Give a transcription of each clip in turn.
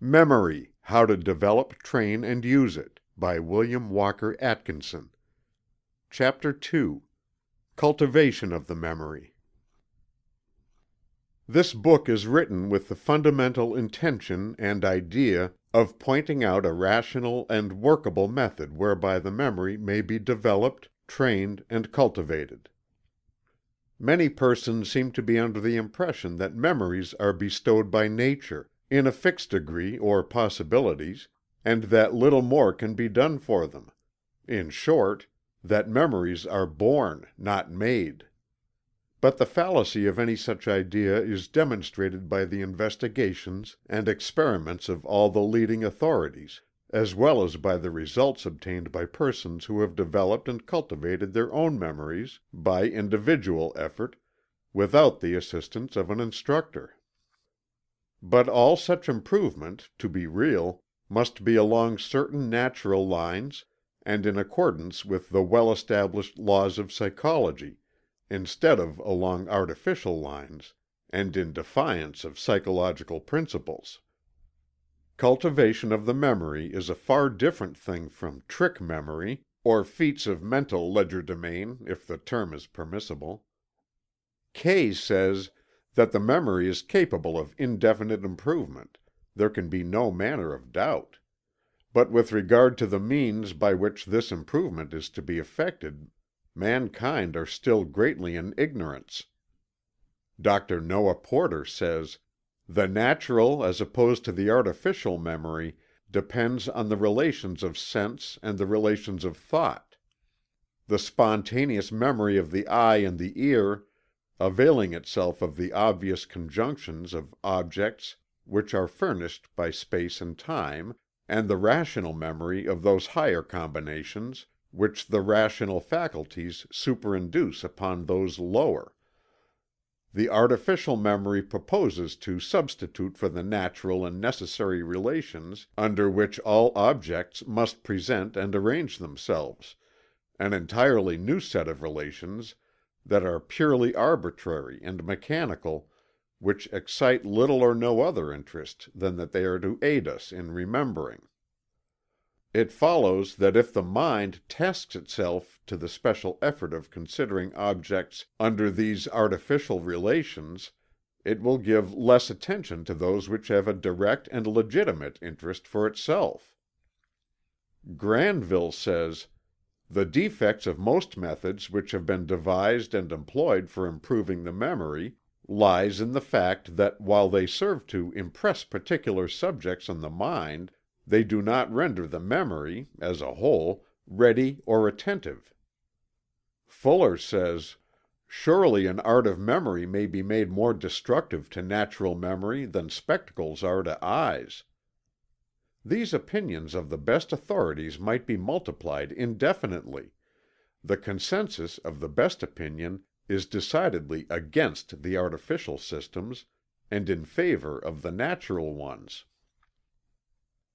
Memory: How to Develop, Train, and Use It, by William Walker Atkinson. Chapter 2. Cultivation of the Memory. This book is written with the fundamental intention and idea of pointing out a rational and workable method whereby the memory may be developed, trained, and cultivated. Many persons seem to be under the impression that memories are bestowed by nature, in a fixed degree or possibilities, and that little more can be done for them. In short, that memories are born, not made. But the fallacy of any such idea is demonstrated by the investigations and experiments of all the leading authorities, as well as by the results obtained by persons who have developed and cultivated their own memories by individual effort, without the assistance of an instructor. But all such improvement, to be real, must be along certain natural lines and in accordance with the well-established laws of psychology, instead of along artificial lines, and in defiance of psychological principles. Cultivation of the memory is a far different thing from trick memory, or feats of mental legerdemain, if the term is permissible. Kay says that the memory is capable of indefinite improvement. There can be no manner of doubt. But with regard to the means by which this improvement is to be effected, mankind are still greatly in ignorance. Dr. Noah Porter says, "The natural as opposed to the artificial memory depends on the relations of sense and the relations of thought. The spontaneous memory of the eye and the ear, availing itself of the obvious conjunctions of objects which are furnished by space and time, and the rational memory of those higher combinations which the rational faculties superinduce upon those lower. The artificial memory proposes to substitute for the natural and necessary relations under which all objects must present and arrange themselves, an entirely new set of relations that are purely arbitrary and mechanical, which excite little or no other interest than that they are to aid us in remembering. It follows that if the mind tasks itself to the special effort of considering objects under these artificial relations, it will give less attention to those which have a direct and legitimate interest for itself." Granville says, "The defects of most methods which have been devised and employed for improving the memory lies in the fact that while they serve to impress particular subjects on the mind, they do not render the memory, as a whole, ready or attentive." Fuller says, "Surely an art of memory may be made more destructive to natural memory than spectacles are to eyes." These opinions of the best authorities might be multiplied indefinitely. The consensus of the best opinion is decidedly against the artificial systems, and in favor of the natural ones.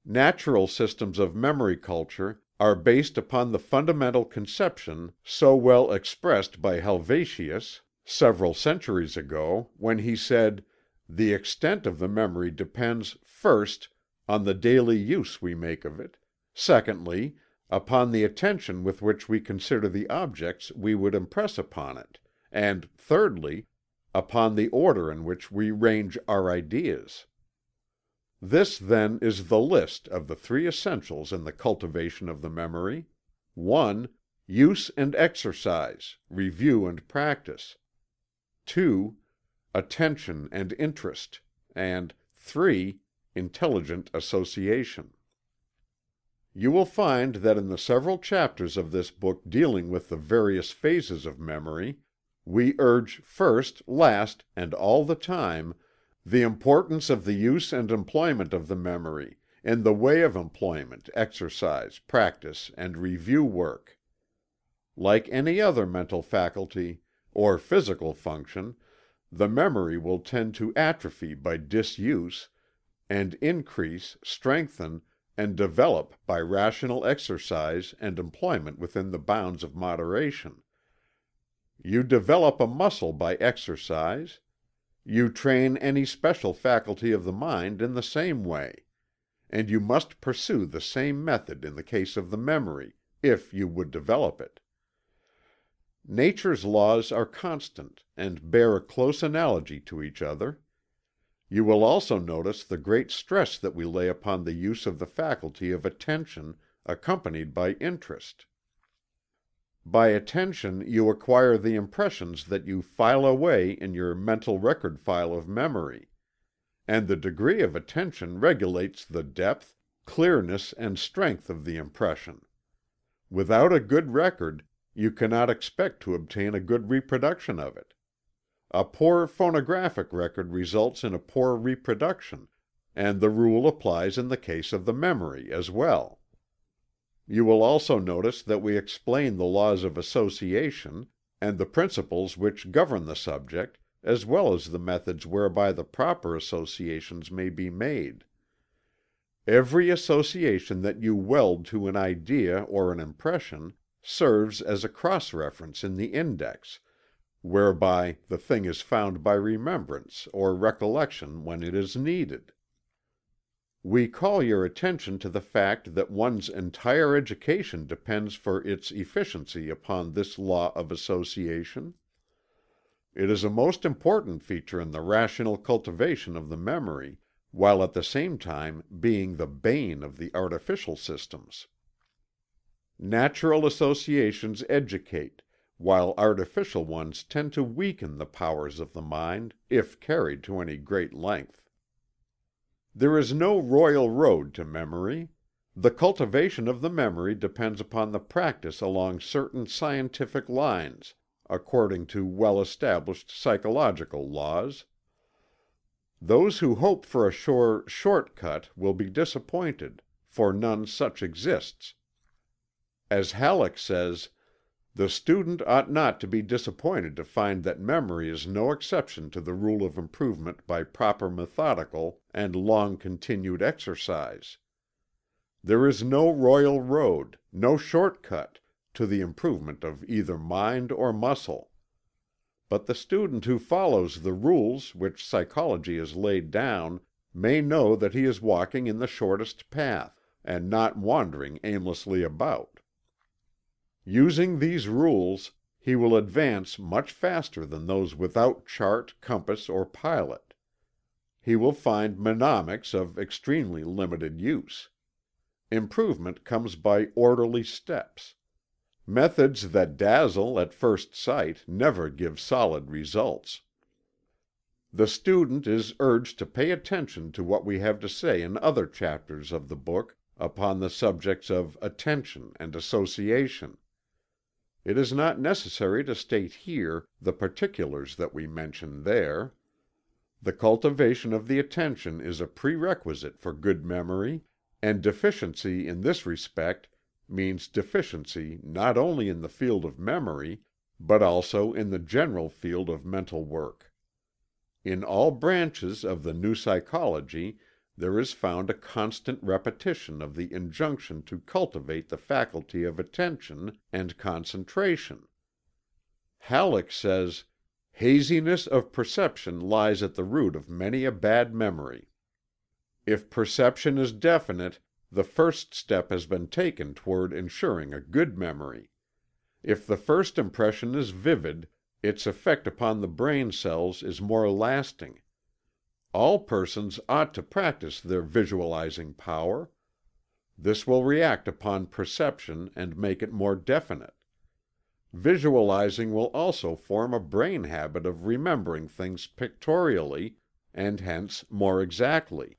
Natural systems of memory culture are based upon the fundamental conception so well expressed by Helvetius several centuries ago, when he said, "The extent of the memory depends, first, on the daily use we make of it; secondly, upon the attention with which we consider the objects we would impress upon it; and thirdly, upon the order in which we range our ideas." This, then, is the list of the three essentials in the cultivation of the memory: 1. Use and exercise, review and practice; 2. Attention and interest; and 3. Intelligent association. You will find that in the several chapters of this book dealing with the various phases of memory, we urge first, last, and all the time, the importance of the use and employment of the memory, in the way of employment, exercise, practice, and review work. Like any other mental faculty, or physical function, the memory will tend to atrophy by disuse, and increase, strengthen, and develop by rational exercise and employment within the bounds of moderation. You develop a muscle by exercise. You train any special faculty of the mind in the same way. and you must pursue the same method in the case of the memory, if you would develop it. Nature's laws are constant and bear a close analogy to each other. You will also notice the great stress that we lay upon the use of the faculty of attention, accompanied by interest. By attention you acquire the impressions that you file away in your mental record file of memory, and the degree of attention regulates the depth, clearness and strength of the impression. Without a good record, you cannot expect to obtain a good reproduction of it. A poor phonographic record results in a poor reproduction, and the rule applies in the case of the memory as well. You will also notice that we explain the laws of association, and the principles which govern the subject, as well as the methods whereby the proper associations may be made. Every association that you weld to an idea or an impression serves as a cross-reference in the index, whereby the thing is found by remembrance or recollection when it is needed. We call your attention to the fact that one's entire education depends for its efficiency upon this law of association. It is a most important feature in the rational cultivation of the memory, while at the same time being the bane of the artificial systems. Natural associations educate, while artificial ones tend to weaken the powers of the mind, if carried to any great length. There is no royal road to memory. The cultivation of the memory depends upon the practice along certain scientific lines, according to well-established psychological laws. Those who hope for a sure short-cut will be disappointed, for none such exists. As Halleck says, "The student ought not to be disappointed to find that memory is no exception to the rule of improvement by proper methodical and long-continued exercise. There is no royal road, no short-cut, to the improvement of either mind or muscle. But the student who follows the rules which psychology has laid down may know that he is walking in the shortest path, and not wandering aimlessly about. Using these rules, he will advance much faster than those without chart, compass, or pilot. He will find mnemonics of extremely limited use. Improvement comes by orderly steps. Methods that dazzle at first sight never give solid results. The student is urged to pay attention to what we have to say in other chapters of the book upon the subjects of attention and association. It is not necessary to state here the particulars that we mention there. The cultivation of the attention is a prerequisite for good memory, and deficiency in this respect means deficiency not only in the field of memory, but also in the general field of mental work. In all branches of the new psychology there is found a constant repetition of the injunction to cultivate the faculty of attention and concentration. Halleck says, "Haziness of perception lies at the root of many a bad memory." If perception is definite, the first step has been taken toward ensuring a good memory. If the first impression is vivid, its effect upon the brain cells is more lasting. All persons ought to practice their visualizing power. This will react upon perception and make it more definite. Visualizing will also form a brain habit of remembering things pictorially, and hence more exactly.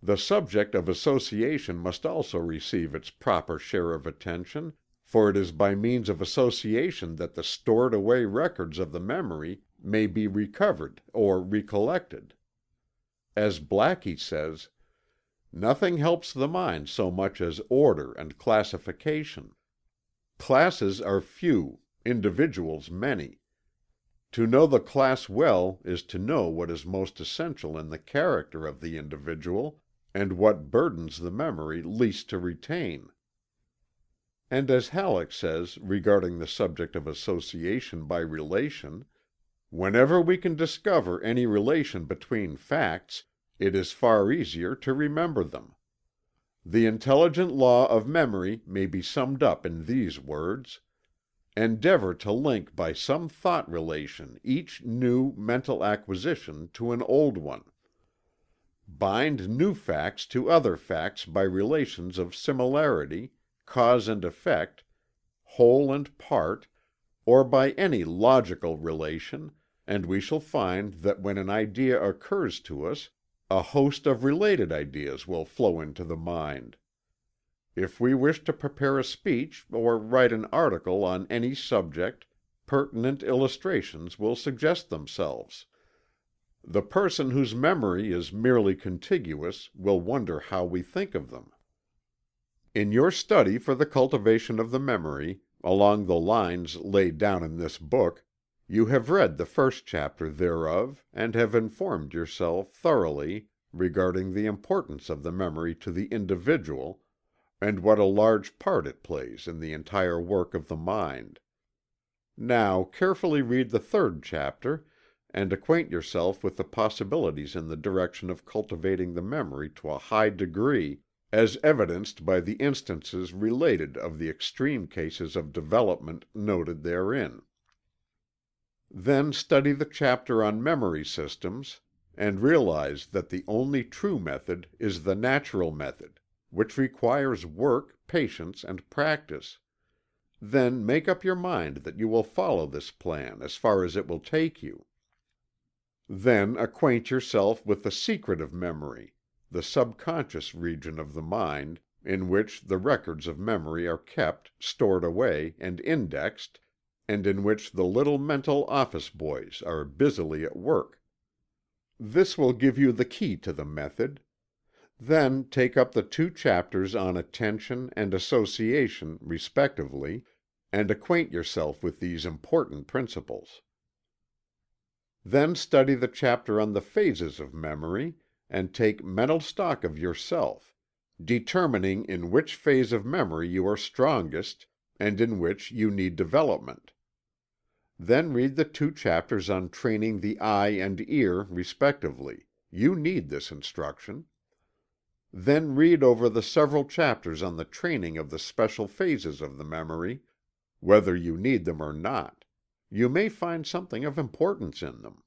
The subject of association must also receive its proper share of attention, for it is by means of association that the stored away records of the memory may be recovered or recollected. As Blackie says, "Nothing helps the mind so much as order and classification. Classes are few, individuals many. To know the class well is to know what is most essential in the character of the individual, and what burdens the memory least to retain." And as Halleck says regarding the subject of association by relation, "Whenever we can discover any relation between facts, It is far easier to remember them. The intelligent law of memory may be summed up in these words: endeavor to link by some thought relation each new mental acquisition to an old one. Bind new facts to other facts by relations of similarity, cause and effect, whole and part, or by any logical relation, and we shall find that when an idea occurs to us, a host of related ideas will flow into the mind. If we wish to prepare a speech or write an article on any subject, pertinent illustrations will suggest themselves. The person whose memory is merely contiguous will wonder how we think of them. In your study for the cultivation of the memory, along the lines laid down in this book, you have read the first chapter thereof, and have informed yourself thoroughly regarding the importance of the memory to the individual, and what a large part it plays in the entire work of the mind. Now carefully read the third chapter, and acquaint yourself with the possibilities in the direction of cultivating the memory to a high degree, as evidenced by the instances related of the extreme cases of development noted therein. Then study the chapter on memory systems, and realize that the only true method is the natural method, which requires work, patience, and practice. Then make up your mind that you will follow this plan as far as it will take you. Then acquaint yourself with the secret of memory, the subconscious region of the mind, in which the records of memory are kept, stored away, and indexed, and in which the little mental office boys are busily at work. This will give you the key to the method. Then take up the 2 chapters on attention and association, respectively, and acquaint yourself with these important principles. Then study the chapter on the phases of memory, and take mental stock of yourself, determining in which phase of memory you are strongest, and in which you need development. Then read the 2 chapters on training the eye and ear, respectively. You need this instruction. Then read over the several chapters on the training of the special phases of the memory, whether you need them or not. You may find something of importance in them.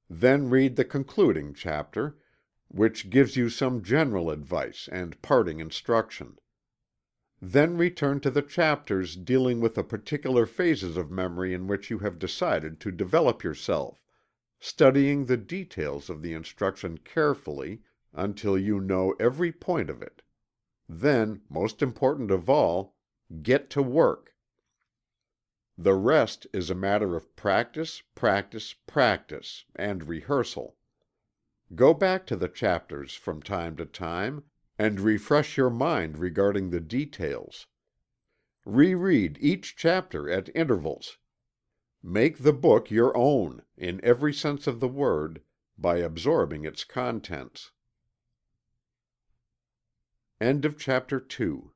Then read the concluding chapter, which gives you some general advice and parting instruction. Then return to the chapters dealing with the particular phases of memory in which you have decided to develop yourself, studying the details of the instruction carefully until you know every point of it. Then, most important of all, get to work. The rest is a matter of practice, practice, practice, and rehearsal. Go back to the chapters from time to time, and refresh your mind regarding the details. Reread each chapter at intervals. Make the book your own, in every sense of the word, by absorbing its contents. End of chapter 2.